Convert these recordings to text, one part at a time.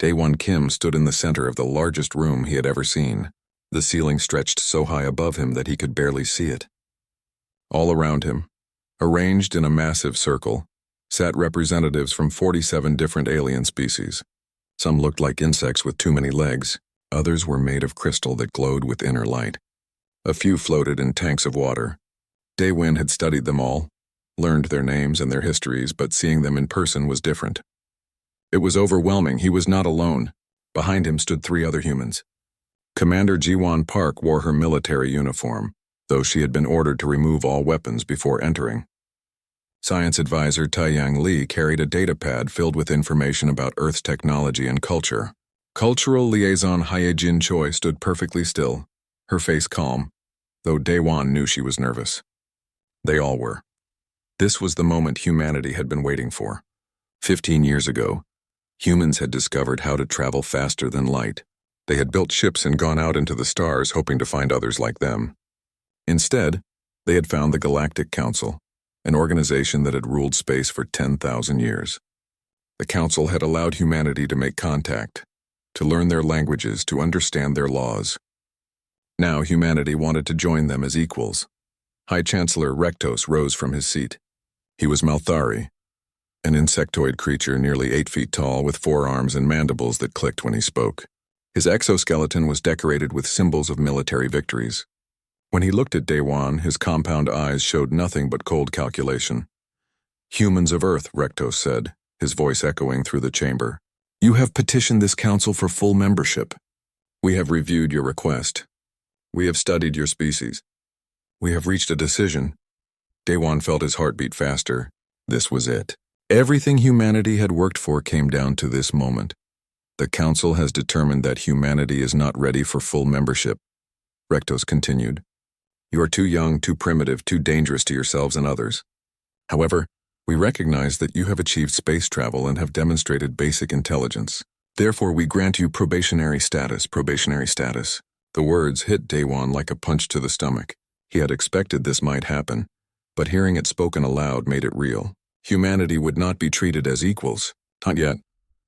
Daewon Kim stood in the center of the largest room he had ever seen. The ceiling stretched so high above him that he could barely see it. All around him, arranged in a massive circle, sat representatives from 47 different alien species. Some looked like insects with too many legs. Others were made of crystal that glowed with inner light. A few floated in tanks of water. Daewon had studied them all, learned their names and their histories, but seeing them in person was different. It was overwhelming. He was not alone. Behind him stood 3 other humans. Commander Ji-won Park wore her military uniform, though she had been ordered to remove all weapons before entering. Science advisor Taeyang Lee carried a data pad filled with information about Earth's technology and culture. Cultural liaison Hyejin Choi stood perfectly still, her face calm, though Daewon knew she was nervous. They all were. This was the moment humanity had been waiting for. 15 years ago, humans had discovered how to travel faster than light. They had built ships and gone out into the stars hoping to find others like them. Instead, they had found the Galactic Council, an organization that had ruled space for 10,000 years. The Council had allowed humanity to make contact, to learn their languages, to understand their laws. Now humanity wanted to join them as equals. High Chancellor Rektos rose from his seat. He was Malthari, an insectoid creature nearly 8 feet tall with 4 arms and mandibles that clicked when he spoke. His exoskeleton was decorated with symbols of military victories. When he looked at Daewon, his compound eyes showed nothing but cold calculation. "Humans of Earth," Rektos said, his voice echoing through the chamber. "You have petitioned this council for full membership. We have reviewed your request. We have studied your species. We have reached a decision." Daewon felt his heart beat faster. This was it. Everything humanity had worked for came down to this moment. The council has determined that humanity is not ready for full membership. Rektos continued. "You are too young, too primitive, too dangerous to yourselves and others. However, we recognize that you have achieved space travel and have demonstrated basic intelligence. Therefore, we grant you probationary status, probationary status." The words hit Daewon like a punch to the stomach. He had expected this might happen, but hearing it spoken aloud made it real. Humanity would not be treated as equals. Not yet.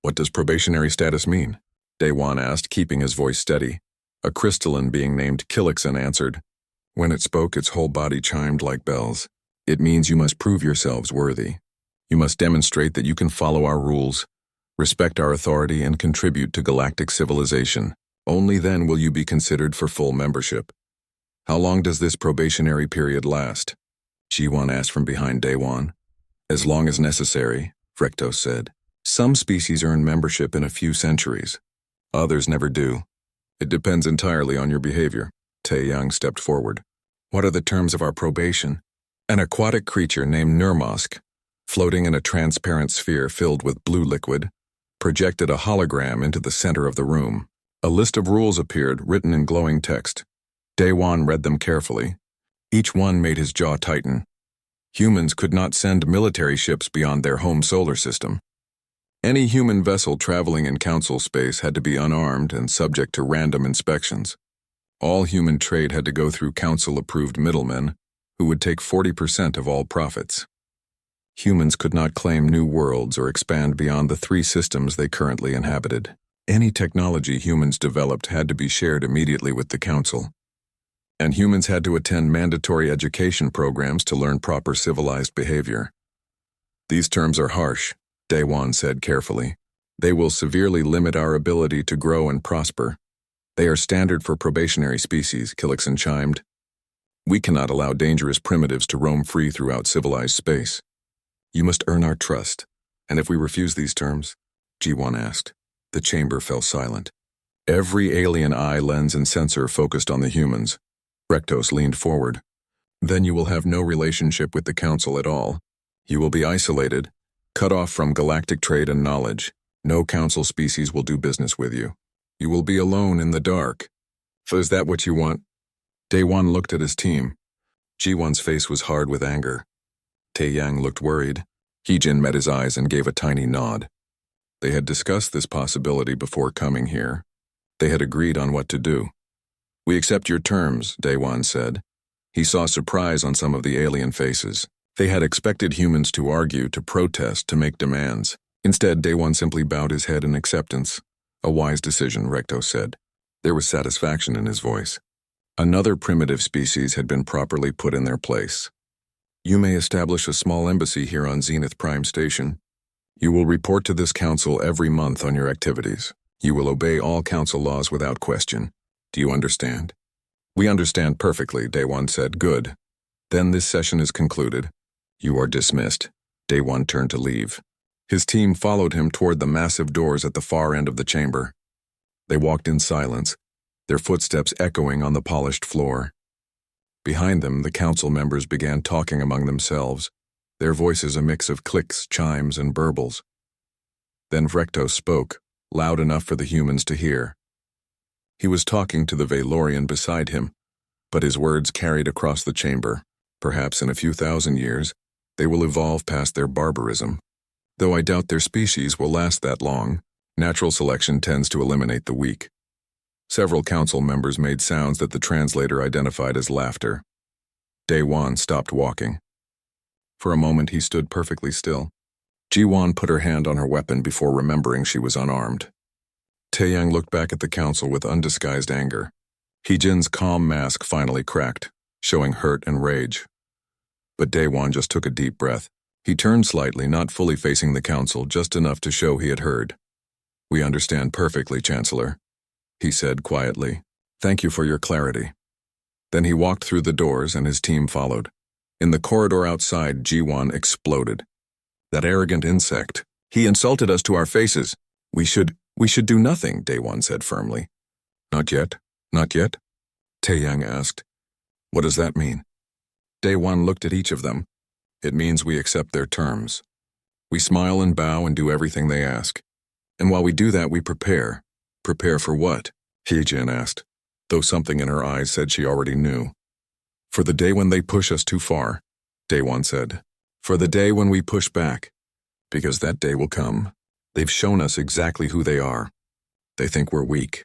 "What does probationary status mean?" Daewon asked, keeping his voice steady. A crystalline being named Kilixen answered. When it spoke, its whole body chimed like bells. "It means you must prove yourselves worthy. You must demonstrate that you can follow our rules, respect our authority, and contribute to galactic civilization. Only then will you be considered for full membership." "How long does this probationary period last?" Ji-won asked from behind Daewon. "As long as necessary," Rektos said. "Some species earn membership in a few centuries. Others never do. It depends entirely on your behavior." Taeyang stepped forward. "What are the terms of our probation?" An aquatic creature named Nurmosk, floating in a transparent sphere filled with blue liquid, projected a hologram into the center of the room. A list of rules appeared, written in glowing text. Daewon read them carefully. Each one made his jaw tighten. Humans could not send military ships beyond their home solar system. Any human vessel traveling in council space had to be unarmed and subject to random inspections. All human trade had to go through council-approved middlemen, who would take 40% of all profits. Humans could not claim new worlds or expand beyond the 3 systems they currently inhabited. Any technology humans developed had to be shared immediately with the council. And humans had to attend mandatory education programs to learn proper civilized behavior. "These terms are harsh," Daewon said carefully. "They will severely limit our ability to grow and prosper. They are standard for probationary species," Kilixen chimed. "We cannot allow dangerous primitives to roam free throughout civilized space. You must earn our trust. And if we refuse these terms?" Ji-won asked. The chamber fell silent. Every alien eye, lens, and sensor focused on the humans. Rektos leaned forward. "Then you will have no relationship with the council at all. You will be isolated, cut off from galactic trade and knowledge. No council species will do business with you. You will be alone in the dark." "So is that what you want?" Daewon looked at his team. Ji-won's face was hard with anger. Taeyang looked worried. Heejin met his eyes and gave a tiny nod. They had discussed this possibility before coming here. They had agreed on what to do. "We accept your terms," Daewon said. He saw surprise on some of the alien faces. They had expected humans to argue, to protest, to make demands. Instead, Daewon simply bowed his head in acceptance. A wise decision, Recto said. There was satisfaction in his voice. Another primitive species had been properly put in their place. You may establish a small embassy here on Zenith Prime Station. You will report to this council every month on your activities. You will obey all council laws without question. Do you understand? We understand perfectly, Day One said. Good. Then this session is concluded. You are dismissed. Day One turned to leave. His team followed him toward the massive doors at the far end of the chamber. They walked in silence, their footsteps echoing on the polished floor. Behind them, the council members began talking among themselves, their voices a mix of clicks, chimes, and burbles. Then Recto spoke, loud enough for the humans to hear. He was talking to the Valorian beside him, but his words carried across the chamber. Perhaps in a few thousand years, they will evolve past their barbarism. Though I doubt their species will last that long, natural selection tends to eliminate the weak. Several council members made sounds that the translator identified as laughter. Day-Wan stopped walking. For a moment he stood perfectly still. Ji-Wan put her hand on her weapon before remembering she was unarmed. Taeyang looked back at the council with undisguised anger. Heejin's calm mask finally cracked, showing hurt and rage. But Day-Wan just took a deep breath. He turned slightly, not fully facing the council, just enough to show he had heard. We understand perfectly, Chancellor, he said quietly. Thank you for your clarity. Then he walked through the doors and his team followed. In the corridor outside, Ji-Wan exploded. That arrogant insect. He insulted us to our faces. We should do nothing, Day-Wan said firmly. Not yet? Not yet? Taeyang asked. What does that mean? Day-Wan looked at each of them. It means we accept their terms. We smile and bow and do everything they ask. And while we do that, we prepare. Prepare for what? Heejin asked, though something in her eyes said she already knew. For the day when they push us too far, Day-Wan said. For the day when we push back. Because that day will come. They've shown us exactly who they are. They think we're weak.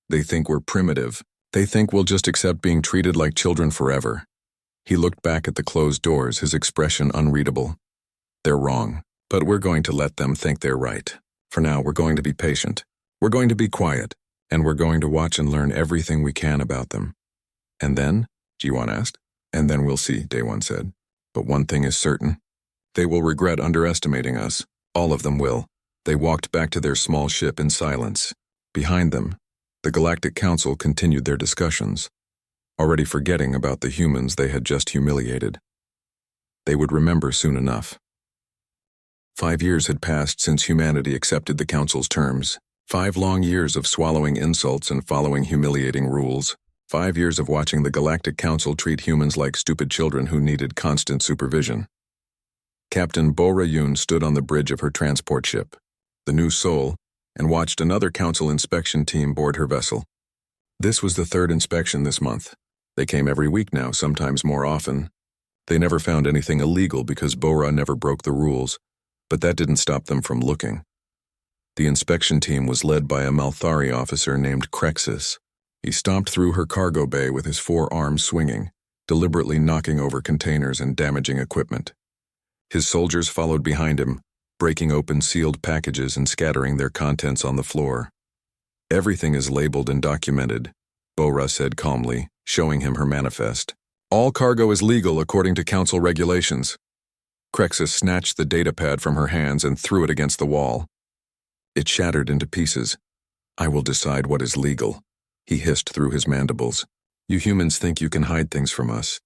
They think we're primitive. They think we'll just accept being treated like children forever. He looked back at the closed doors, his expression unreadable. They're wrong, but we're going to let them think they're right. For now, we're going to be patient. We're going to be quiet, and we're going to watch and learn everything we can about them. And then? Ji-Wan asked. And then we'll see, Day-Wan said. But one thing is certain. They will regret underestimating us. All of them will. They walked back to their small ship in silence. Behind them, the Galactic Council continued their discussions, already forgetting about the humans they had just humiliated. They would remember soon enough. 5 years had passed since humanity accepted the Council's terms. 5 long years of swallowing insults and following humiliating rules. 5 years of watching the Galactic Council treat humans like stupid children who needed constant supervision. Captain Bo-Ra Yoon stood on the bridge of her transport ship, the New Soul, and watched another Council inspection team board her vessel. This was the 3rd inspection this month. They came every week now, sometimes more often. They never found anything illegal because Bo-Ra never broke the rules, but that didn't stop them from looking. The inspection team was led by a Malthari officer named Crexus. He stomped through her cargo bay with his 4 arms swinging, deliberately knocking over containers and damaging equipment. His soldiers followed behind him, breaking open sealed packages and scattering their contents on the floor. Everything is labeled and documented, Bo-Ra said calmly, showing him her manifest. All cargo is legal according to Council regulations. Crexus snatched the datapad from her hands and threw it against the wall. It shattered into pieces. I will decide what is legal, he hissed through his mandibles. You humans think you can hide things from us.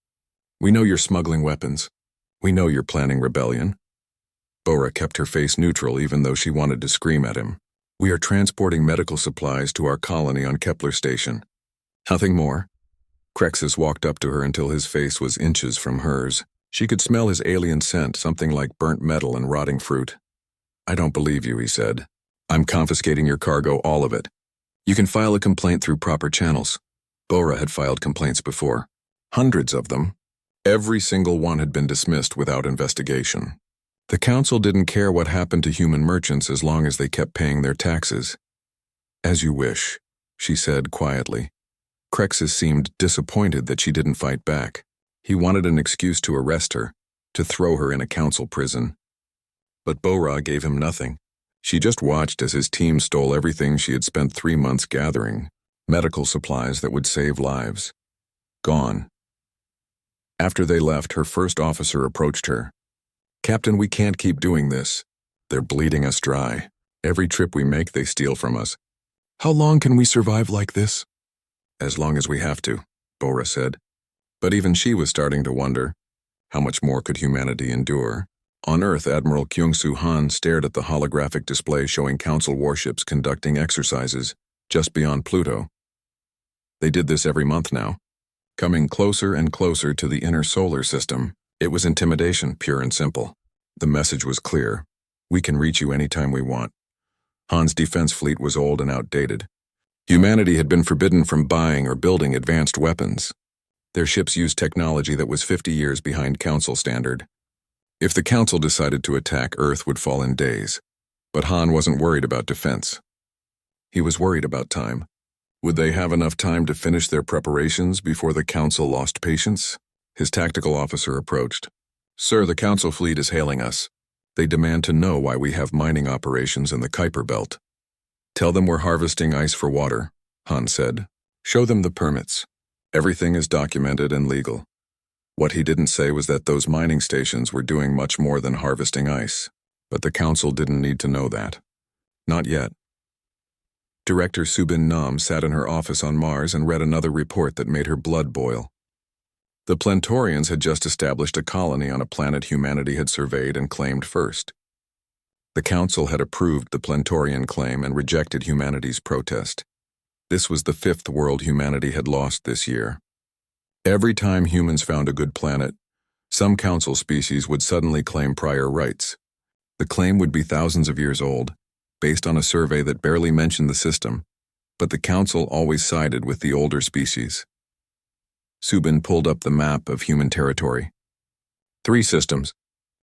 We know you're smuggling weapons. We know you're planning rebellion. Bo-Ra kept her face neutral even though she wanted to scream at him. We are transporting medical supplies to our colony on Kepler Station. Nothing more. Crexus walked up to her until his face was inches from hers. She could smell his alien scent, something like burnt metal and rotting fruit. I don't believe you, he said. I'm confiscating your cargo, all of it. You can file a complaint through proper channels. Bo-Ra had filed complaints before. Hundreds of them. Every single one had been dismissed without investigation. The Council didn't care what happened to human merchants as long as they kept paying their taxes. As you wish, she said quietly. Crexus seemed disappointed that she didn't fight back. He wanted an excuse to arrest her, to throw her in a Council prison. But Bo-Ra gave him nothing. She just watched as his team stole everything she had spent 3 months gathering, medical supplies that would save lives. Gone. After they left, her first officer approached her. "Captain, we can't keep doing this. They're bleeding us dry. Every trip we make, they steal from us. How long can we survive like this?" "As long as we have to," Bora said. But even she was starting to wonder, how much more could humanity endure? On Earth, Admiral Kyung-Soo Han stared at the holographic display showing Council warships conducting exercises just beyond Pluto. They did this every month now, coming closer and closer to the inner solar system. It was intimidation, pure and simple. The message was clear. We can reach you anytime we want. Han's defense fleet was old and outdated. Humanity had been forbidden from buying or building advanced weapons. Their ships used technology that was 50 years behind Council standard. If the Council decided to attack, Earth would fall in days. But Han wasn't worried about defense. He was worried about time. Would they have enough time to finish their preparations before the Council lost patience? His tactical officer approached. "Sir, the Council fleet is hailing us. They demand to know why we have mining operations in the Kuiper Belt." "Tell them we're harvesting ice for water," Han said. "Show them the permits. Everything is documented and legal." What he didn't say was that those mining stations were doing much more than harvesting ice, but the Council didn't need to know that. Not yet. Director Subin Nam sat in her office on Mars and read another report that made her blood boil. The Plantorians had just established a colony on a planet humanity had surveyed and claimed first. The Council had approved the Plantorian claim and rejected humanity's protest. This was the 5th world humanity had lost this year. Every time humans found a good planet, some Council species would suddenly claim prior rights. The claim would be thousands of years old, based on a survey that barely mentioned the system, but the Council always sided with the older species. Subin pulled up the map of human territory. 3 systems.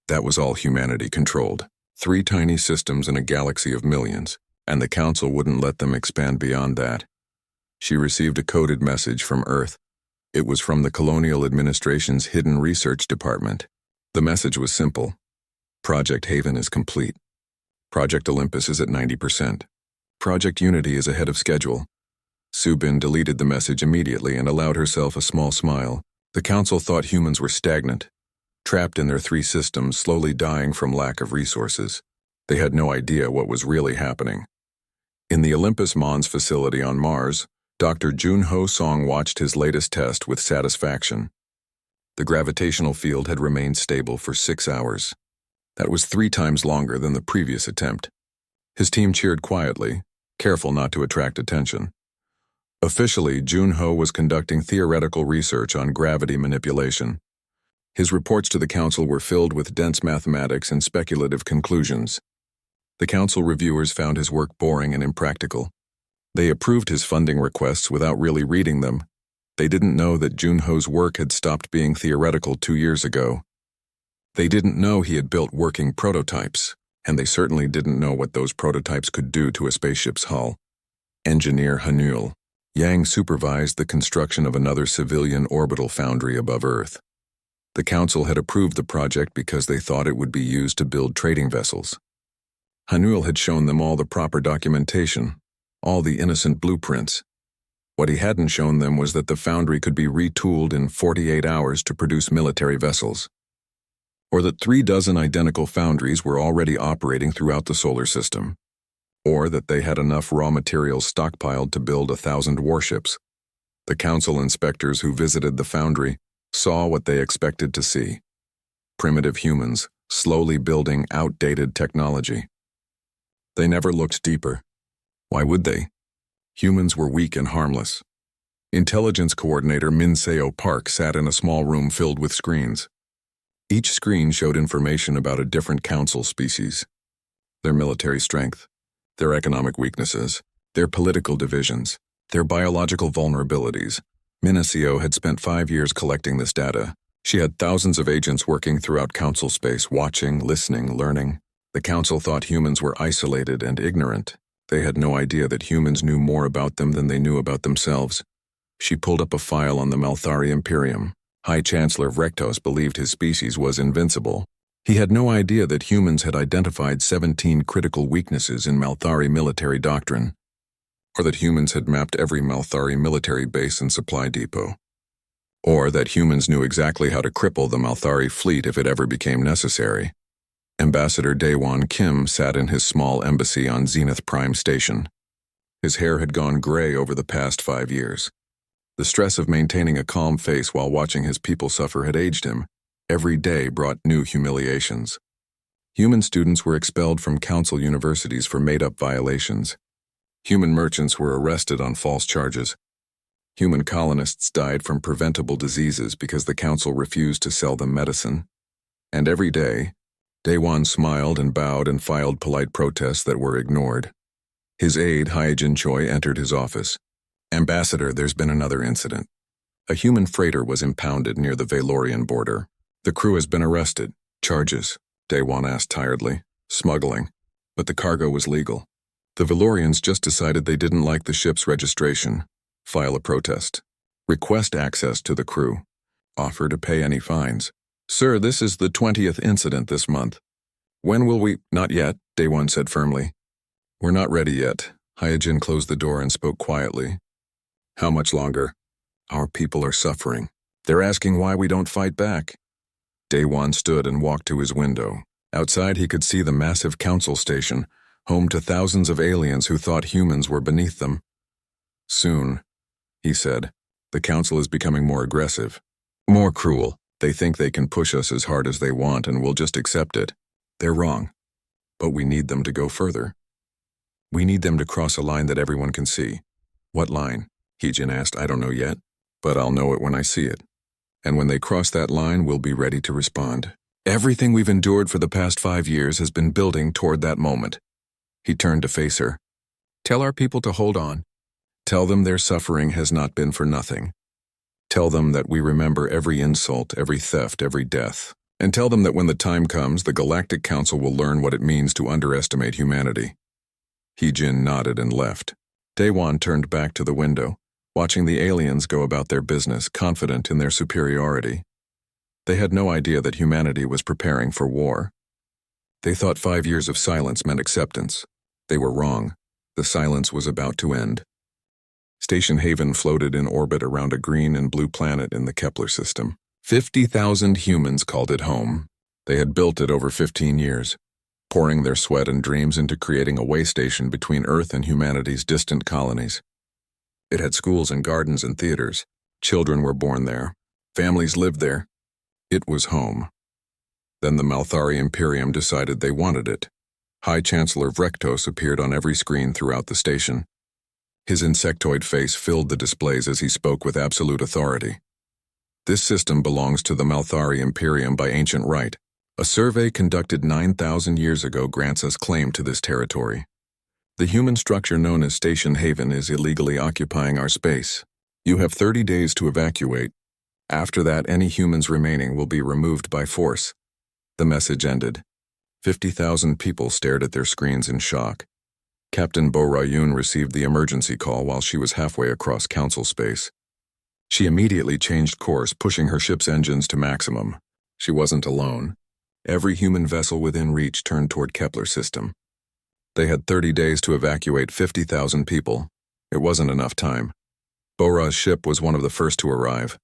That was all humanity controlled. 3 tiny systems in a galaxy of millions, and the Council wouldn't let them expand beyond that. She received a coded message from Earth. It was from the Colonial Administration's Hidden Research Department. The message was simple. Project Haven is complete. Project Olympus is at 90%. Project Unity is ahead of schedule. Subin deleted the message immediately and allowed herself a small smile. The Council thought humans were stagnant, trapped in their 3 systems, slowly dying from lack of resources. They had no idea what was really happening. In the Olympus Mons facility on Mars, Dr. Junho Song watched his latest test with satisfaction. The gravitational field had remained stable for 6 hours. That was 3 times longer than the previous attempt. His team cheered quietly, careful not to attract attention. Officially, Junho was conducting theoretical research on gravity manipulation. His reports to the Council were filled with dense mathematics and speculative conclusions. The Council reviewers found his work boring and impractical. They approved his funding requests without really reading them. They didn't know that Junho's work had stopped being theoretical 2 years ago. They didn't know he had built working prototypes, and they certainly didn't know what those prototypes could do to a spaceship's hull. Engineer Hanul Yang supervised the construction of another civilian orbital foundry above Earth. The Council had approved the project because they thought it would be used to build trading vessels. Hanul had shown them all the proper documentation, all the innocent blueprints. What he hadn't shown them was that the foundry could be retooled in 48 hours to produce military vessels, or that 3 dozen identical foundries were already operating throughout the solar system, or that they had enough raw materials stockpiled to build 1,000 warships. The Council inspectors who visited the foundry saw what they expected to see: primitive humans slowly building outdated technology. They never looked deeper. Why would they? Humans were weak and harmless. Intelligence Coordinator Min Seo Park sat in a small room filled with screens. Each screen showed information about a different Council species: their military strength, their economic weaknesses, their political divisions, their biological vulnerabilities. Min Seo had spent 5 years collecting this data. She had thousands of agents working throughout Council space, watching, listening, learning. The Council thought humans were isolated and ignorant. They had no idea that humans knew more about them than they knew about themselves. She pulled up a file on the Malthari Imperium. High Chancellor Vrektos believed his species was invincible. He had no idea that humans had identified 17 critical weaknesses in Malthari military doctrine, or that humans had mapped every Malthari military base and supply depot, or that humans knew exactly how to cripple the Malthari fleet if it ever became necessary. Ambassador Daewon Kim sat in his small embassy on Zenith Prime Station. His hair had gone gray over the past 5 years. The stress of maintaining a calm face while watching his people suffer had aged him. Every day brought new humiliations. Human students were expelled from council universities for made-up violations. Human merchants were arrested on false charges. Human colonists died from preventable diseases because the council refused to sell them medicine. And every day, Daewon smiled and bowed and filed polite protests that were ignored. His aide, Hyejin Choi, entered his office. Ambassador, there's been another incident. A human freighter was impounded near the Valorian border. The crew has been arrested. Charges? Daewon asked tiredly. Smuggling. But the cargo was legal. The Valorians just decided they didn't like the ship's registration. File a protest. Request access to the crew. Offer to pay any fines. Sir, this is the 20th incident this month. When will we— Not yet, Daewon said firmly. We're not ready yet. Hyejin closed the door and spoke quietly. How much longer? Our people are suffering. They're asking why we don't fight back. Daewon stood and walked to his window. Outside he could see the massive council station, home to thousands of aliens who thought humans were beneath them. Soon, he said, the council is becoming more aggressive. More cruel. They think they can push us as hard as they want and we'll just accept it. They're wrong. But we need them to go further. We need them to cross a line that everyone can see. What line? Hyejin asked. I don't know yet, but I'll know it when I see it. And when they cross that line, we'll be ready to respond. Everything we've endured for the past 5 years has been building toward that moment. He turned to face her. Tell our people to hold on. Tell them their suffering has not been for nothing. Tell them that we remember every insult, every theft, every death. And tell them that when the time comes, the Galactic Council will learn what it means to underestimate humanity. Hyejin nodded and left. Daewon turned back to the window, watching the aliens go about their business, confident in their superiority. They had no idea that humanity was preparing for war. They thought 5 years of silence meant acceptance. They were wrong. The silence was about to end. Station Haven floated in orbit around a green and blue planet in the Kepler system. 50,000 humans called it home. They had built it over 15 years, pouring their sweat and dreams into creating a way station between Earth and humanity's distant colonies. It had schools and gardens and theaters. Children were born there. Families lived there. It was home. Then the Malthari Imperium decided they wanted it. High Chancellor Vrektos appeared on every screen throughout the station. His insectoid face filled the displays as he spoke with absolute authority. This system belongs to the Malthari Imperium by ancient right. A survey conducted 9,000 years ago grants us claim to this territory. The human structure known as Station Haven is illegally occupying our space. You have 30 days to evacuate. After that, any humans remaining will be removed by force. The message ended. 50,000 people stared at their screens in shock. Captain Bo Rayun received the emergency call while she was halfway across council space. She immediately changed course, pushing her ship's engines to maximum. She wasn't alone. Every human vessel within reach turned toward Kepler system. They had 30 days to evacuate 50,000 people. It wasn't enough time. Bora's ship was one of the first to arrive.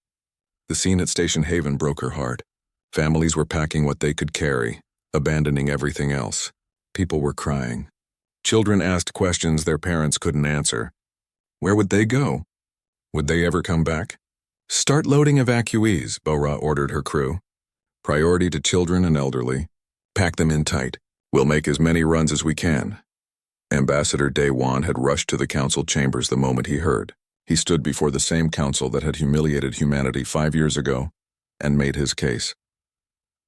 The scene at Station Haven broke her heart. Families were packing what they could carry, abandoning everything else. People were crying. Children asked questions their parents couldn't answer. Where would they go? Would they ever come back? Start loading evacuees, Bora ordered her crew. Priority to children and elderly. Pack them in tight. We'll make as many runs as we can. Ambassador Daewon had rushed to the council chambers the moment he heard. He stood before the same council that had humiliated humanity 5 years ago and made his case.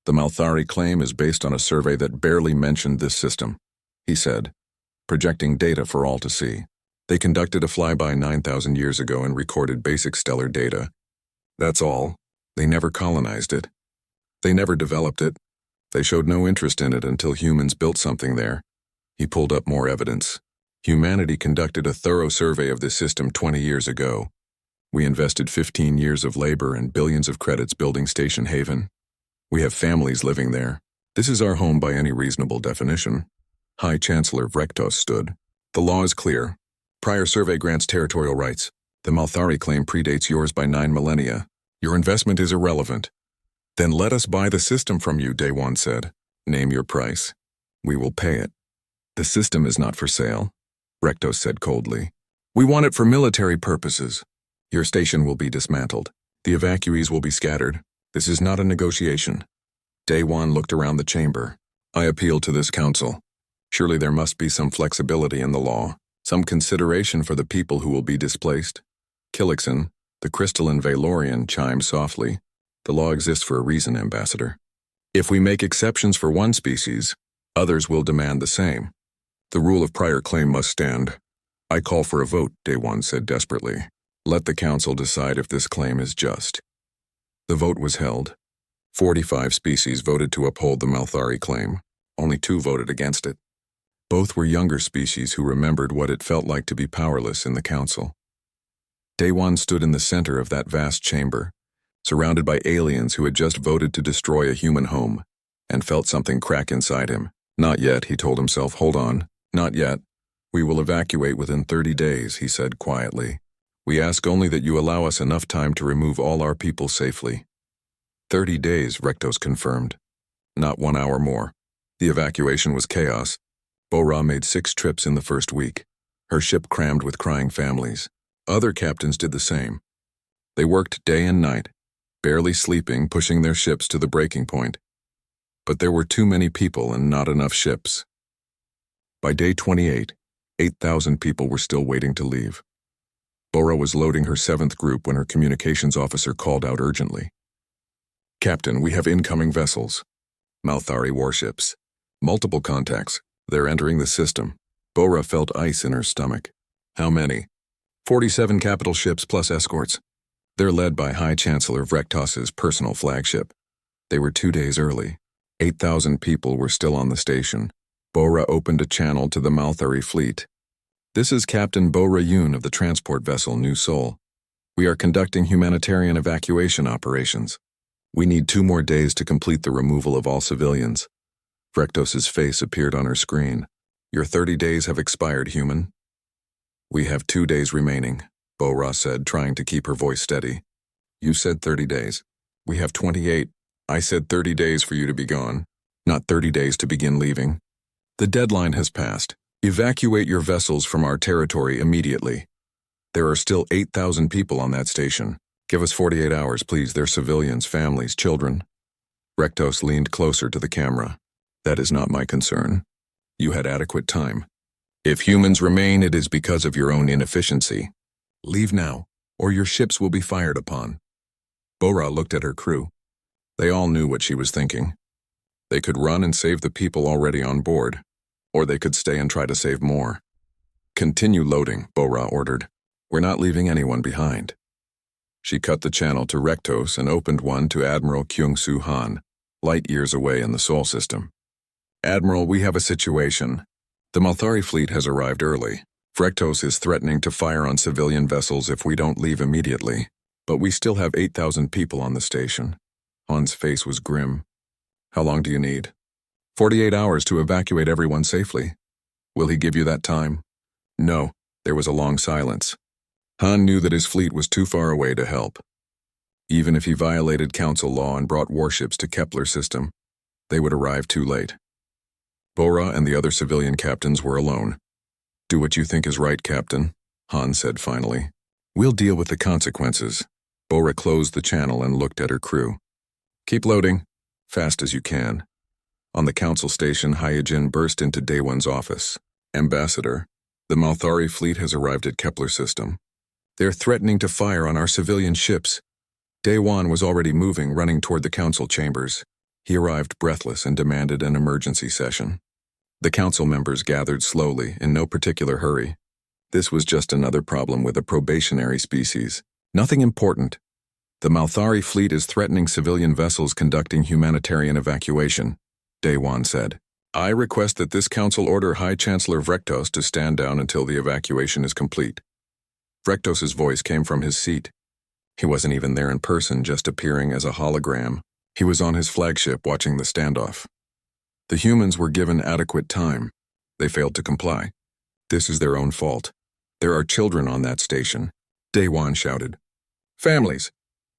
The Malthari claim is based on a survey that barely mentioned this system, he said, projecting data for all to see. They conducted a flyby 9,000 years ago and recorded basic stellar data. That's all. They never colonized it. They never developed it. They showed no interest in it until humans built something there. He pulled up more evidence. Humanity conducted a thorough survey of this system 20 years ago. We invested 15 years of labor and billions of credits building Station Haven. We have families living there. This is our home by any reasonable definition. High Chancellor Vrektos stood. The law is clear. Prior survey grants territorial rights. The Malthari claim predates yours by 9 millennia. Your investment is irrelevant. Then let us buy the system from you, Daewon said. Name your price. We will pay it. The system is not for sale, Vrektos said coldly. We want it for military purposes. Your station will be dismantled. The evacuees will be scattered. This is not a negotiation. Daewon looked around the chamber. I appeal to this council. Surely there must be some flexibility in the law, some consideration for the people who will be displaced. Kilixen, the crystalline Valorian, chimed softly. The law exists for a reason, Ambassador. If we make exceptions for one species, others will demand the same. The rule of prior claim must stand. I call for a vote, Daewon said desperately. Let the council decide if this claim is just. The vote was held. 45 species voted to uphold the Malthari claim. Only 2 voted against it. Both were younger species who remembered what it felt like to be powerless in the council. Daewon stood in the center of that vast chamber, surrounded by aliens who had just voted to destroy a human home, and felt something crack inside him. Not yet, he told himself. Hold on. Not yet. We will evacuate within 30 days, he said quietly. We ask only that you allow us enough time to remove all our people safely. 30 days, Vrektos confirmed. Not 1 hour more. The evacuation was chaos. Bora made 6 trips in the first week, her ship crammed with crying families. Other captains did the same. They worked day and night, barely sleeping, pushing their ships to the breaking point. But there were too many people and not enough ships. By day 28, 8,000 people were still waiting to leave. Bora was loading her 7th group when her communications officer called out urgently. Captain, we have incoming vessels. Malthari warships. Multiple contacts. They're entering the system. Bora felt ice in her stomach. How many? 47 capital ships plus escorts. They're led by High Chancellor Vrektos's personal flagship. They were 2 days early. 8,000 people were still on the station. Bora opened a channel to the Malthari fleet. This is Captain Bora Yoon of the transport vessel New Sol. We are conducting humanitarian evacuation operations. We need 2 more days to complete the removal of all civilians. Vrektos's face appeared on her screen. Your 30 days have expired, human. We have 2 days remaining, Bora said, trying to keep her voice steady. You said 30 days. We have 28. I said 30 days for you to be gone, not 30 days to begin leaving. The deadline has passed. Evacuate your vessels from our territory immediately. There are still 8,000 people on that station. Give us 48 hours, please. They're civilians, families, children. Vrektos leaned closer to the camera. That is not my concern. You had adequate time. If humans remain, it is because of your own inefficiency. Leave now, or your ships will be fired upon. Bora looked at her crew. They all knew what she was thinking. They could run and save the people already on board, or they could stay and try to save more. Continue loading, Bora ordered. We're not leaving anyone behind. She cut the channel to Vrektos and opened one to Admiral Kyung-Soo Han, light years away in the Sol system. Admiral, we have a situation. The Malthari fleet has arrived early. Vrektos is threatening to fire on civilian vessels if we don't leave immediately, but we still have 8,000 people on the station. Han's face was grim. How long do you need? 48 hours to evacuate everyone safely. Will he give you that time? No. There was a long silence. Han knew that his fleet was too far away to help. Even if he violated council law and brought warships to Kepler system, they would arrive too late. Bora and the other civilian captains were alone. Do what you think is right, Captain, Han said finally. We'll deal with the consequences. Bora closed the channel and looked at her crew. Keep loading, fast as you can. On the council station, Hyojin burst into Daewon's office. Ambassador, the Malthari fleet has arrived at Kepler system. They're threatening to fire on our civilian ships. Daewon was already moving, running toward the council chambers. He arrived breathless and demanded an emergency session. The council members gathered slowly, in no particular hurry. This was just another problem with a probationary species. Nothing important. The Malthari fleet is threatening civilian vessels conducting humanitarian evacuation, Daewon said. I request that this council order High Chancellor Vrektos to stand down until the evacuation is complete. Vrektos's voice came from his seat. He wasn't even there in person, just appearing as a hologram. He was on his flagship watching the standoff. The humans were given adequate time. They failed to comply. This is their own fault. There are children on that station, Daewon shouted. Families.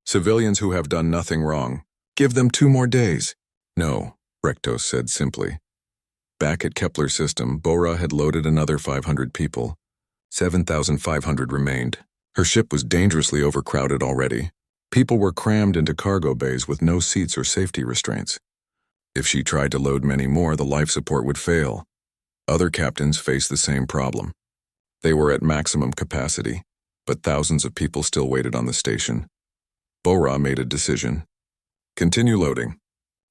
Civilians who have done nothing wrong. Give them 2 more days. No, Rektos said simply. Back at Kepler system, Bora had loaded another 500 people. 7,500 remained. Her ship was dangerously overcrowded already. People were crammed into cargo bays with no seats or safety restraints. If she tried to load many more, the life support would fail. Other captains faced the same problem. They were at maximum capacity, but thousands of people still waited on the station. Bora made a decision. Continue loading.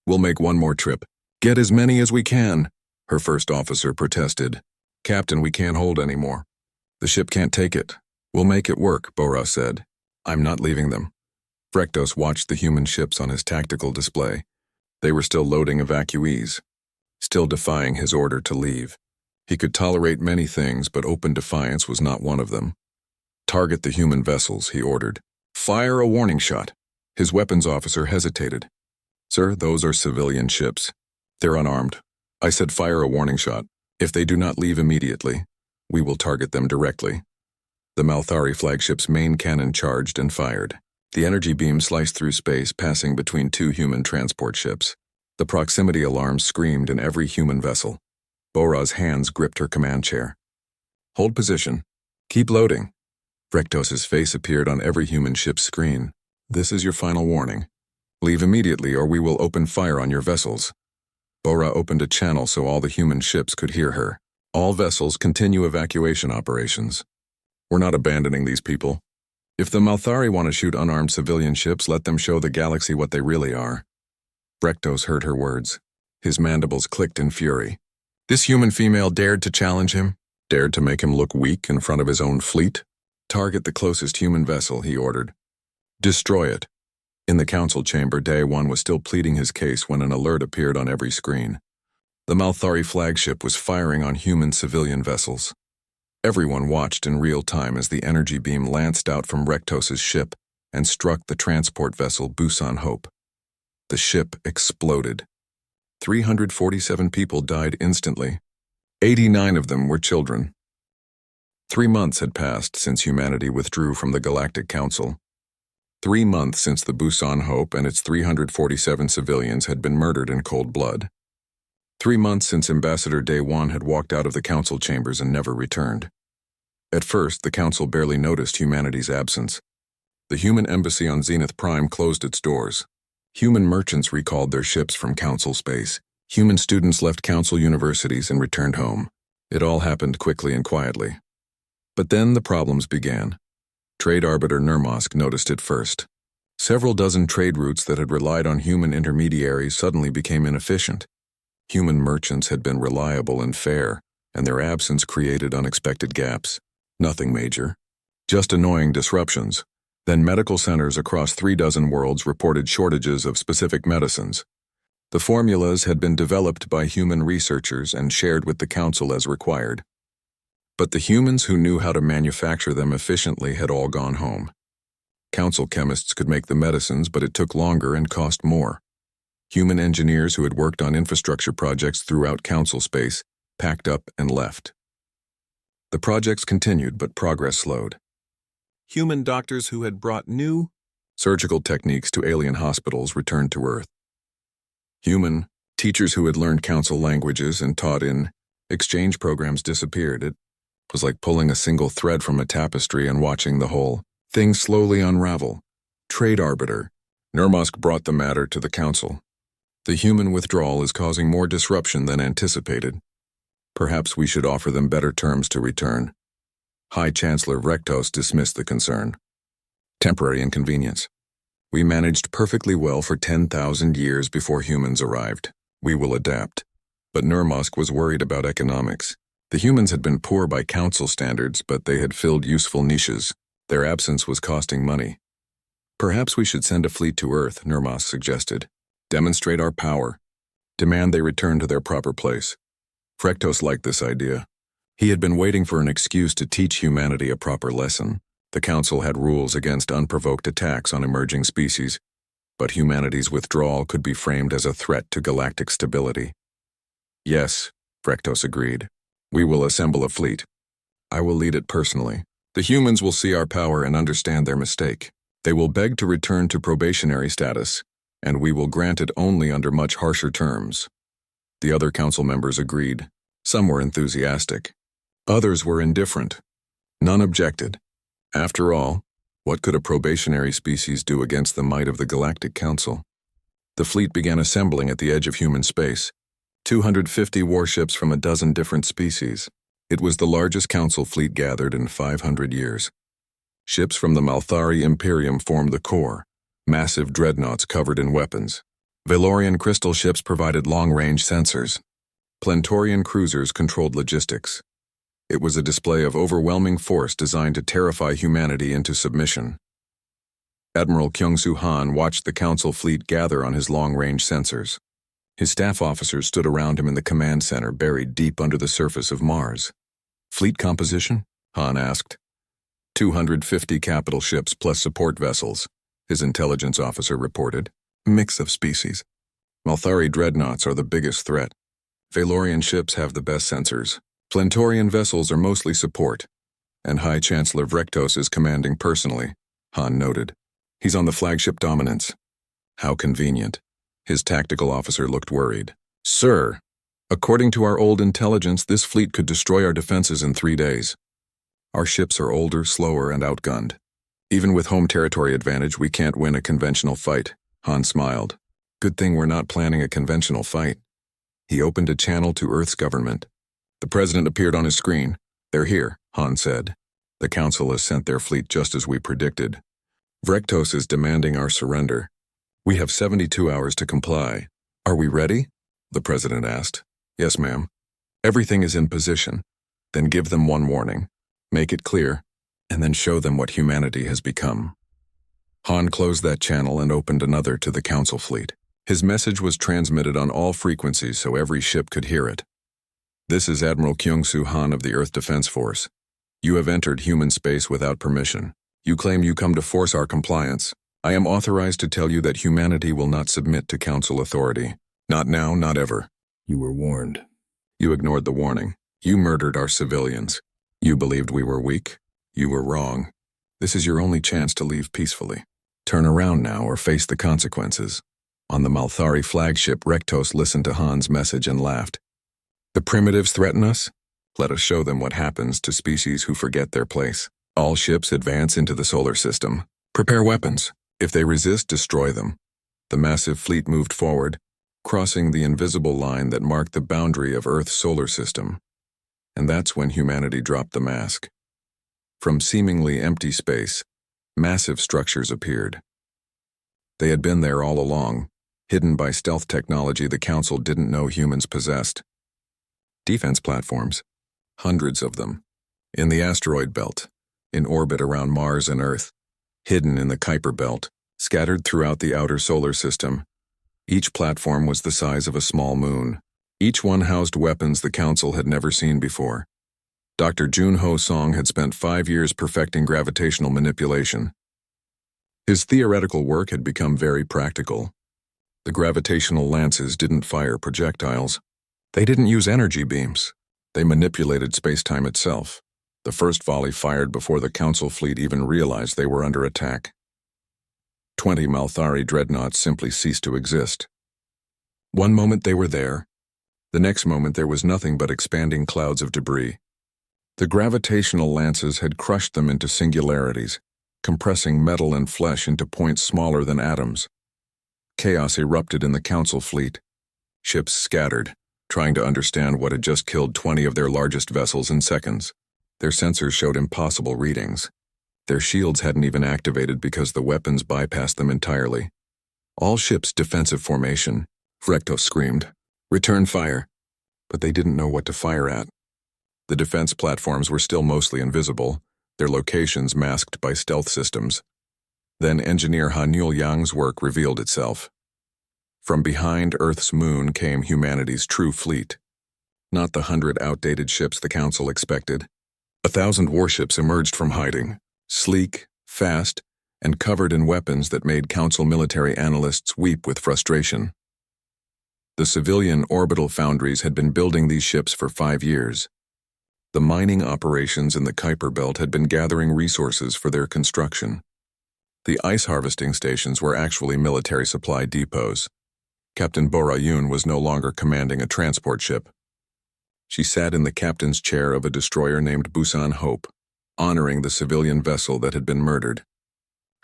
We'll make one more trip. Get as many as we can, her first officer protested. Captain, we can't hold anymore. The ship can't take it. We'll make it work, Bora said. I'm not leaving them. Rektos watched the human ships on his tactical display. They were still loading evacuees, still defying his order to leave. He could tolerate many things, but open defiance was not one of them. Target the human vessels, he ordered. Fire a warning shot. His weapons officer hesitated. Sir, those are civilian ships. They're unarmed. I said fire a warning shot. If they do not leave immediately, we will target them directly. The Malthari flagship's main cannon charged and fired. The energy beam sliced through space, passing between 2 human transport ships. The proximity alarms screamed in every human vessel. Bora's hands gripped her command chair. Hold position. Keep loading. Rektos's face appeared on every human ship's screen. This is your final warning. Leave immediately or we will open fire on your vessels. Bora opened a channel so all the human ships could hear her. All vessels continue evacuation operations. We're not abandoning these people. If the Malthari want to shoot unarmed civilian ships, let them show the galaxy what they really are. Rektos heard her words. His mandibles clicked in fury. This human female dared to challenge him, dared to make him look weak in front of his own fleet. Target the closest human vessel, he ordered. Destroy it. In the council chamber, Daewon was still pleading his case when an alert appeared on every screen. The Malthari flagship was firing on human civilian vessels. Everyone watched in real time as the energy beam lanced out from Rektos's ship and struck the transport vessel Busan Hope. The ship exploded. 347 people died instantly. 89 of them were children. 3 months had passed since humanity withdrew from the Galactic Council. 3 months since the Busan Hope and its 347 civilians had been murdered in cold blood. 3 months since Ambassador Daewon had walked out of the council chambers and never returned. At first, the council barely noticed humanity's absence. The human embassy on Zenith Prime closed its doors. Human merchants recalled their ships from council space. Human students left council universities and returned home. It all happened quickly and quietly. But then the problems began. Trade arbiter Nurmosk noticed it first. Several dozen trade routes that had relied on human intermediaries suddenly became inefficient. Human merchants had been reliable and fair, and their absence created unexpected gaps. Nothing major, just annoying disruptions. Then medical centers across 36 worlds reported shortages of specific medicines. The formulas had been developed by human researchers and shared with the council as required. But the humans who knew how to manufacture them efficiently had all gone home. Council chemists could make the medicines, but it took longer and cost more. Human engineers who had worked on infrastructure projects throughout council space packed up and left. The projects continued, but progress slowed. Human doctors who had brought new surgical techniques to alien hospitals returned to Earth. Human teachers who had learned council languages and taught in exchange programs disappeared. It was like pulling a single thread from a tapestry and watching the whole thing slowly unravel. Trade arbiter Nurmosk brought the matter to the council. The human withdrawal is causing more disruption than anticipated. Perhaps we should offer them better terms to return. High Chancellor Rektos dismissed the concern. Temporary inconvenience. We managed perfectly well for 10,000 years before humans arrived. We will adapt. But Nurmosk was worried about economics. The humans had been poor by council standards, but they had filled useful niches. Their absence was costing money. Perhaps we should send a fleet to Earth, Nurmosk suggested. Demonstrate our power. Demand they return to their proper place. Rektos liked this idea. He had been waiting for an excuse to teach humanity a proper lesson. The council had rules against unprovoked attacks on emerging species, but humanity's withdrawal could be framed as a threat to galactic stability. Yes, Frektos agreed. We will assemble a fleet. I will lead it personally. The humans will see our power and understand their mistake. They will beg to return to probationary status, and we will grant it only under much harsher terms. The other council members agreed. Some were enthusiastic. Others were indifferent. None objected. After all, what could a probationary species do against the might of the Galactic Council? The fleet began assembling at the edge of human space. 250 warships from a dozen different species. It was the largest council fleet gathered in 500 years. Ships from the Malthari Imperium formed the core, massive dreadnoughts covered in weapons. Valorian crystal ships provided long-range sensors. Plantorian cruisers controlled logistics. It was a display of overwhelming force designed to terrify humanity into submission. Admiral Kyung-Soo Han watched the council fleet gather on his long-range sensors. His staff officers stood around him in the command center buried deep under the surface of Mars. Fleet composition? Han asked. 250 capital ships plus support vessels, his intelligence officer reported. Mix of species. Malthari dreadnoughts are the biggest threat. Valorian ships have the best sensors. Plantorian vessels are mostly support. And High Chancellor Vrektos is commanding personally, Han noted. He's on the flagship Dominance. How convenient. His tactical officer looked worried. Sir, according to our old intelligence, this fleet could destroy our defenses in 3 days. Our ships are older, slower, and outgunned. Even with home territory advantage, we can't win a conventional fight. Han smiled. Good thing we're not planning a conventional fight. He opened a channel to Earth's government. The president appeared on his screen. They're here, Han said. The council has sent their fleet just as we predicted. Vrektos is demanding our surrender. We have 72 hours to comply. Are we ready? The president asked. Yes, ma'am. Everything is in position. Then give them one warning. Make it clear, and then show them what humanity has become. Han closed that channel and opened another to the council fleet. His message was transmitted on all frequencies so every ship could hear it. This is Admiral Kyung-Soo Han of the Earth Defense Force. You have entered human space without permission. You claim you come to force our compliance. I am authorized to tell you that humanity will not submit to council authority. Not now, not ever. You were warned. You ignored the warning. You murdered our civilians. You believed we were weak. You were wrong. This is your only chance to leave peacefully. Turn around now or face the consequences. On the Malthari flagship, Rektos listened to Han's message and laughed. The primitives threaten us? Let us show them what happens to species who forget their place. All ships advance into the solar system. Prepare weapons. If they resist, destroy them. The massive fleet moved forward, crossing the invisible line that marked the boundary of Earth's solar system. And that's when humanity dropped the mask. From seemingly empty space, massive structures appeared. They had been there all along, hidden by stealth technology the Council didn't know humans possessed. Defense platforms, hundreds of them, in the asteroid belt, in orbit around Mars and Earth, hidden in the Kuiper belt, scattered throughout the outer solar system. Each platform was the size of a small moon. Each one housed weapons the Council had never seen before. Dr. Jun-Ho Song had spent 5 years perfecting gravitational manipulation. His theoretical work had become very practical. The gravitational lances didn't fire projectiles. They didn't use energy beams. They manipulated space-time itself. The first volley fired before the Council fleet even realized they were under attack. 20 Malthari dreadnoughts simply ceased to exist. One moment they were there. The next moment there was nothing but expanding clouds of debris. The gravitational lances had crushed them into singularities, compressing metal and flesh into points smaller than atoms. Chaos erupted in the Council fleet. Ships scattered, trying to understand what had just killed 20 of their largest vessels in seconds. Their sensors showed impossible readings. Their shields hadn't even activated because the weapons bypassed them entirely. All ships defensive formation, Vrektos screamed. Return fire. But they didn't know what to fire at. The defense platforms were still mostly invisible, their locations masked by stealth systems. Then engineer Hanul Yang's work revealed itself. From behind Earth's moon came humanity's true fleet. Not the 100 outdated ships the Council expected. 1,000 warships emerged from hiding, sleek, fast, and covered in weapons that made Council military analysts weep with frustration. The civilian orbital foundries had been building these ships for 5 years. The mining operations in the Kuiper Belt had been gathering resources for their construction. The ice harvesting stations were actually military supply depots. Captain Borayun was no longer commanding a transport ship. She sat in the captain's chair of a destroyer named Busan Hope, honoring the civilian vessel that had been murdered.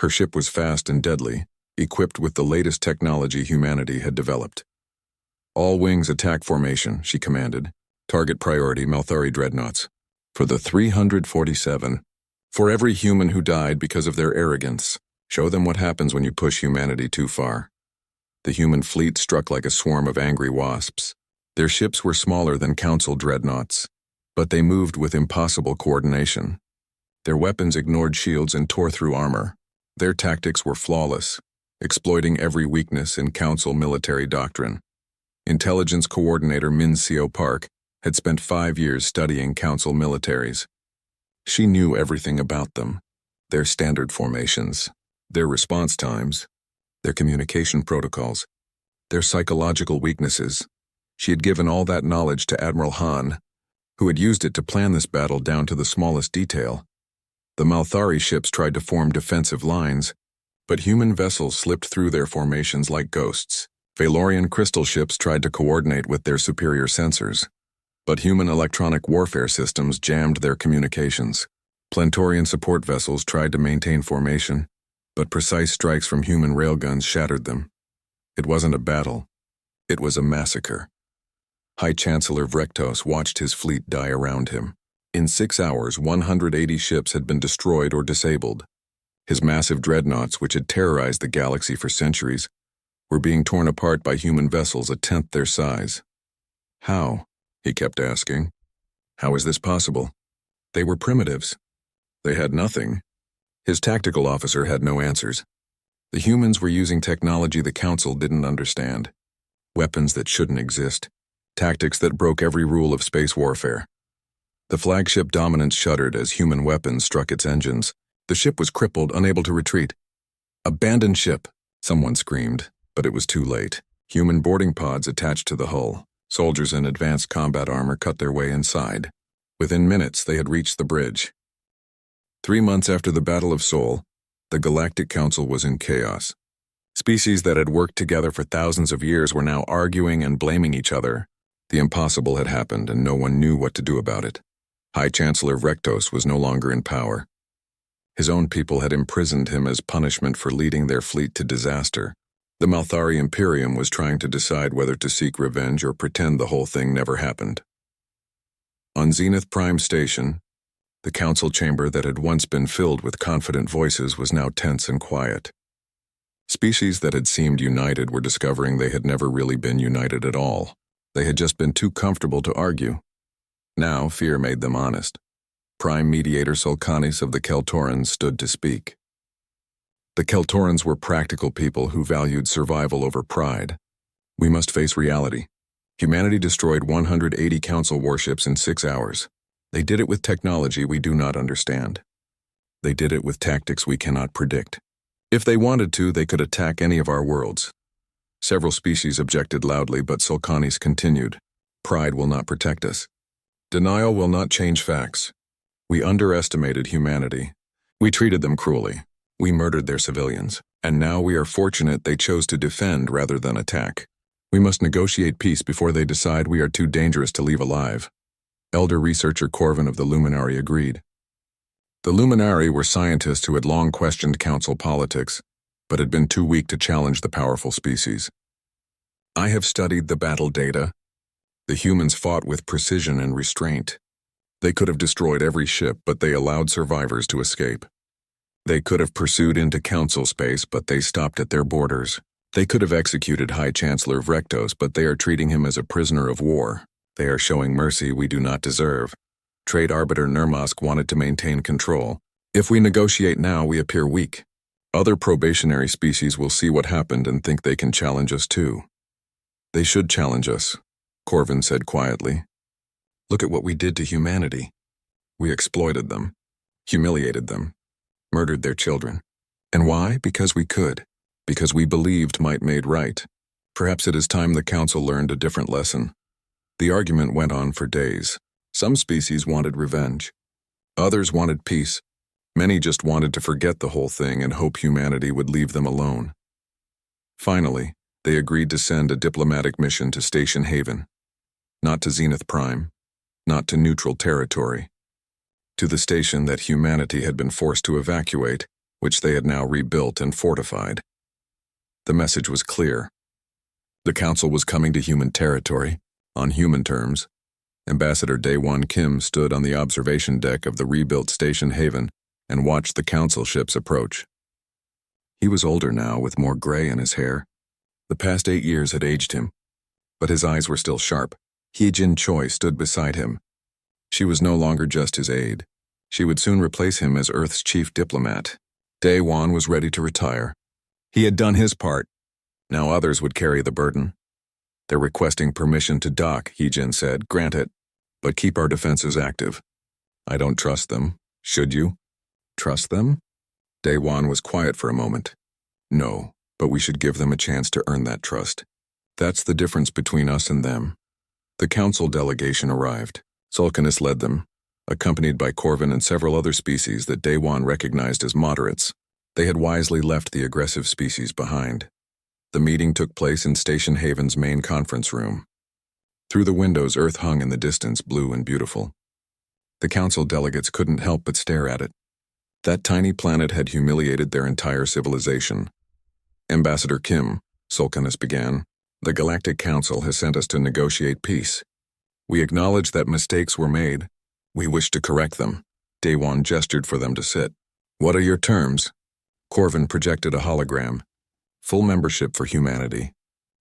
Her ship was fast and deadly, equipped with the latest technology humanity had developed. All wings attack formation, she commanded. Target priority Malthari dreadnoughts. For the 347. For every human who died because of their arrogance, show them what happens when you push humanity too far. The human fleet struck like a swarm of angry wasps. Their ships were smaller than Council dreadnoughts, but they moved with impossible coordination. Their weapons ignored shields and tore through armor. Their tactics were flawless, exploiting every weakness in Council military doctrine. Intelligence Coordinator Min Seo Park had spent 5 years studying Council militaries. She knew everything about them, their standard formations, their response times, their communication protocols, their psychological weaknesses. She had given all that knowledge to Admiral Han, who had used it to plan this battle down to the smallest detail. The Malthari ships tried to form defensive lines, but human vessels slipped through their formations like ghosts. Valorian crystal ships tried to coordinate with their superior sensors, but human electronic warfare systems jammed their communications. Plantorian support vessels tried to maintain formation, but precise strikes from human railguns shattered them. It wasn't a battle. It was a massacre. High Chancellor Vrektos watched his fleet die around him. In 6 hours, 180 ships had been destroyed or disabled. His massive dreadnoughts, which had terrorized the galaxy for centuries, were being torn apart by human vessels a tenth their size. How? He kept asking. How is this possible? They were primitives. They had nothing. His tactical officer had no answers. The humans were using technology the Council didn't understand. Weapons that shouldn't exist. Tactics that broke every rule of space warfare. The flagship Dominance shuddered as human weapons struck its engines. The ship was crippled, unable to retreat. Abandon ship, someone screamed, but it was too late. Human boarding pods attached to the hull. Soldiers in advanced combat armor cut their way inside. Within minutes, they had reached the bridge. 3 months after the Battle of Seoul, the Galactic Council was in chaos. Species that had worked together for thousands of years were now arguing and blaming each other. The impossible had happened, and no one knew what to do about it. High Chancellor Vrektos was no longer in power. His own people had imprisoned him as punishment for leading their fleet to disaster. The Malthari Imperium was trying to decide whether to seek revenge or pretend the whole thing never happened. On Zenith Prime Station, the council chamber that had once been filled with confident voices was now tense and quiet. Species that had seemed united were discovering they had never really been united at all. They had just been too comfortable to argue. Now fear made them honest. Prime Mediator Sulcanis of the Keltorans stood to speak. The Keltorans were practical people who valued survival over pride. We must face reality. Humanity destroyed 180 Council warships in 6 hours. They did it with technology we do not understand. They did it with tactics we cannot predict. If they wanted to, they could attack any of our worlds. Several species objected loudly, but Sulcanis continued. Pride will not protect us. Denial will not change facts. We underestimated humanity. We treated them cruelly. We murdered their civilians. And now we are fortunate they chose to defend rather than attack. We must negotiate peace before they decide we are too dangerous to leave alive. Elder researcher Corvin of the Luminary agreed. The Luminary were scientists who had long questioned council politics, but had been too weak to challenge the powerful species. I have studied the battle data. The humans fought with precision and restraint. They could have destroyed every ship, but they allowed survivors to escape. They could have pursued into council space, but they stopped at their borders. They could have executed High Chancellor Vrektos, but they are treating him as a prisoner of war. They are showing mercy we do not deserve. Trade Arbiter Nurmask wanted to maintain control. If we negotiate now, we appear weak. Other probationary species will see what happened and think they can challenge us too. They should challenge us, Corvin said quietly. Look at what we did to humanity. We exploited them, humiliated them, murdered their children. And why? Because we could. Because we believed might made right. Perhaps it is time the council learned a different lesson. The argument went on for days. Some species wanted revenge. Others wanted peace. Many just wanted to forget the whole thing and hope humanity would leave them alone. Finally, they agreed to send a diplomatic mission to Station Haven. Not to Zenith Prime. Not to neutral territory. To the station that humanity had been forced to evacuate, which they had now rebuilt and fortified. The message was clear. The council was coming to human territory, on human terms. Ambassador Daewon Kim stood on the observation deck of the rebuilt Station Haven and watched the council ships approach. He was older now, with more gray in his hair. The past 8 years had aged him, but his eyes were still sharp. Hee-Jin Choi stood beside him. She was no longer just his aide. She would soon replace him as Earth's chief diplomat. Daewon was ready to retire. He had done his part. Now others would carry the burden. They're requesting permission to dock, Hee-Jin said. Grant it, but keep our defenses active. I don't trust them. Should you? Trust them? Daewon was quiet for a moment. No, but we should give them a chance to earn that trust. That's the difference between us and them. The council delegation arrived. Sulcanus led them, accompanied by Corvin and several other species that Daewon recognized as moderates. They had wisely left the aggressive species behind. The meeting took place in Station Haven's main conference room. Through the windows, Earth hung in the distance, blue and beautiful. The council delegates couldn't help but stare at it. That tiny planet had humiliated their entire civilization. Ambassador Kim, Sulcanus began, the Galactic Council has sent us to negotiate peace. We acknowledge that mistakes were made. We wish to correct them. Daewon gestured for them to sit. What are your terms? Corvin projected a hologram. Full membership for humanity.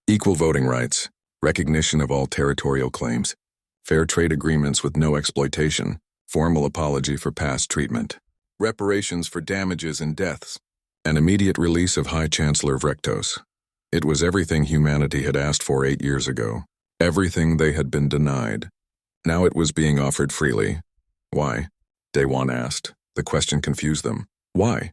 Equal voting rights. Recognition of all territorial claims. Fair trade agreements with no exploitation. Formal apology for past treatment. Reparations for damages and deaths. An immediate release of High Chancellor Vrektos. It was everything humanity had asked for 8 years ago. Everything they had been denied. Now it was being offered freely. Why? Daewon asked. The question confused them. Why?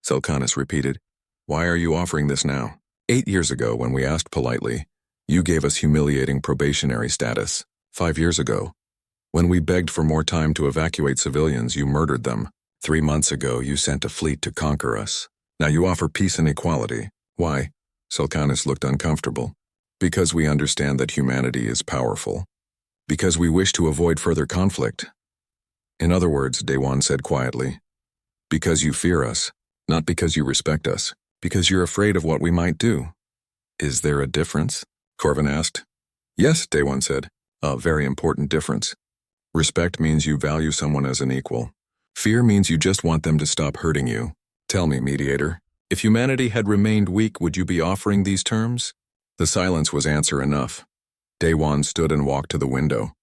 Sulcanus repeated. Why are you offering this now? 8 years ago, when we asked politely, you gave us humiliating probationary status. 5 years ago, when we begged for more time to evacuate civilians, you murdered them. 3 months ago, you sent a fleet to conquer us. Now you offer peace and equality. Why? Sulcanus looked uncomfortable. Because we understand that humanity is powerful. Because we wish to avoid further conflict. In other words, Daewon said quietly, because you fear us, not because you respect us, because you're afraid of what we might do. Is there a difference? Corvin asked. Yes, Daewon said. A very important difference. Respect means you value someone as an equal. Fear means you just want them to stop hurting you. Tell me, mediator, if humanity had remained weak, would you be offering these terms? The silence was answer enough. Daewon stood and walked to the window.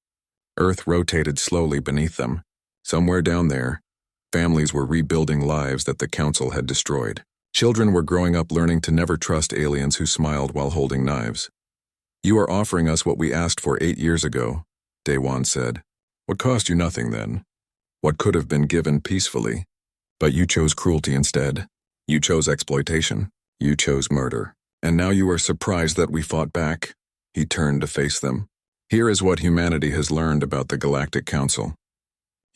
Earth rotated slowly beneath them. Somewhere down there, families were rebuilding lives that the council had destroyed. Children were growing up learning to never trust aliens who smiled while holding knives. You are offering us what we asked for 8 years ago, Daewon said. What cost you nothing then? What could have been given peacefully? But you chose cruelty instead. You chose exploitation. You chose murder. And now you are surprised that we fought back. He turned to face them. Here is what humanity has learned about the Galactic Council.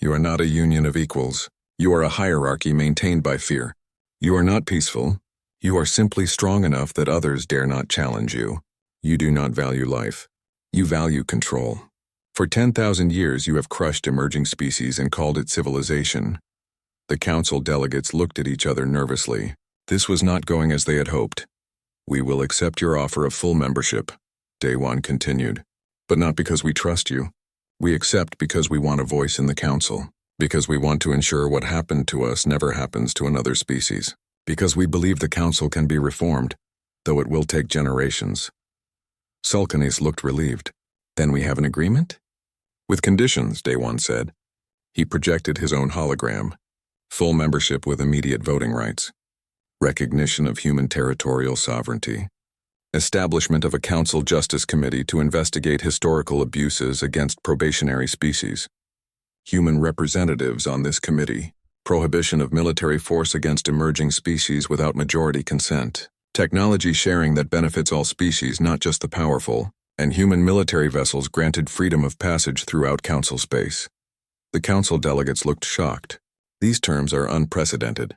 You are not a union of equals. You are a hierarchy maintained by fear. You are not peaceful. You are simply strong enough that others dare not challenge you. You do not value life. You value control. For 10,000 years you have crushed emerging species and called it civilization. The council delegates looked at each other nervously. This was not going as they had hoped. We will accept your offer of full membership, Daewon continued. But not because we trust you. We accept because we want a voice in the council. Because we want to ensure what happened to us never happens to another species. Because we believe the council can be reformed, though it will take generations. Sulcanus looked relieved. Then we have an agreement? With conditions, Daewon said. He projected his own hologram. Full membership with immediate voting rights. Recognition of human territorial sovereignty. Establishment of a council justice committee to investigate historical abuses against probationary species. Human representatives on this committee. Prohibition of military force against emerging species without majority consent. Technology sharing that benefits all species, not just the powerful, and human military vessels granted freedom of passage throughout Council space. The Council delegates looked shocked. These terms are unprecedented.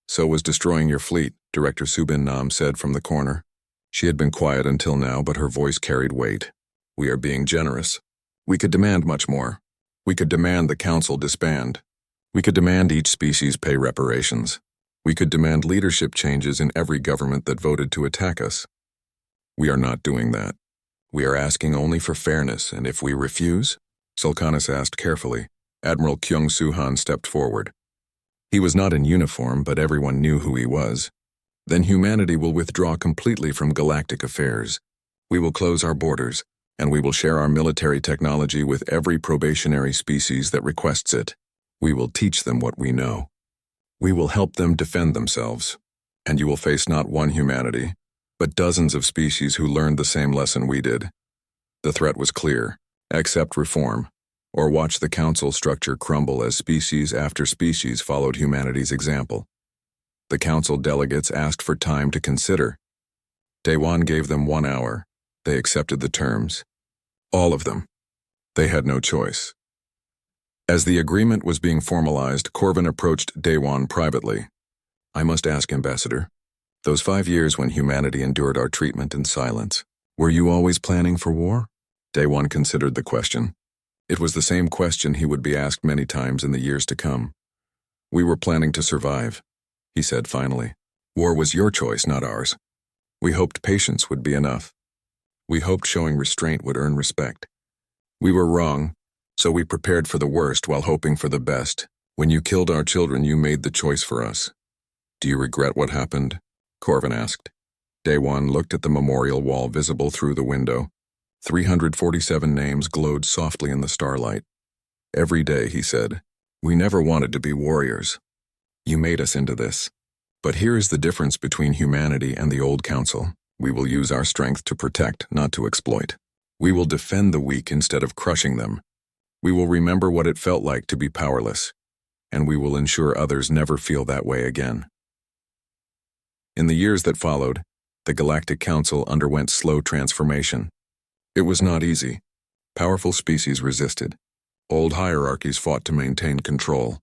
So was destroying your fleet, Director Subin Nam said from the corner. She had been quiet until now, but her voice carried weight. We are being generous. We could demand much more. We could demand the Council disband. We could demand each species pay reparations. We could demand leadership changes in every government that voted to attack us. We are not doing that. We are asking only for fairness, and if we refuse? Sulcanus asked carefully. Admiral Kyung-Soo-han stepped forward. He was not in uniform, but everyone knew who he was. Then humanity will withdraw completely from galactic affairs. We will close our borders, and we will share our military technology with every probationary species that requests it. We will teach them what we know. We will help them defend themselves. And you will face not one humanity, but dozens of species who learned the same lesson we did. The threat was clear. Accept reform, or watch the Council structure crumble as species after species followed humanity's example. The Council delegates asked for time to consider. Daewon gave them 1 hour. They accepted the terms. All of them. They had no choice. As the agreement was being formalized, Corvin approached Daewon privately. I must ask, Ambassador, those 5 years when humanity endured our treatment in silence, were you always planning for war? Daewon considered the question. It was the same question he would be asked many times in the years to come. We were planning to survive, he said finally. War was your choice, not ours. We hoped patience would be enough. We hoped showing restraint would earn respect. We were wrong, so we prepared for the worst while hoping for the best. When you killed our children, you made the choice for us. Do you regret what happened? Corvin asked. Daewon looked at the memorial wall visible through the window. 347 names glowed softly in the starlight. Every day, he said, we never wanted to be warriors. You made us into this. But here is the difference between humanity and the old Council. We will use our strength to protect, not to exploit. We will defend the weak instead of crushing them. We will remember what it felt like to be powerless, and we will ensure others never feel that way again. In the years that followed, the Galactic Council underwent slow transformation. It was not easy. Powerful species resisted. Old hierarchies fought to maintain control.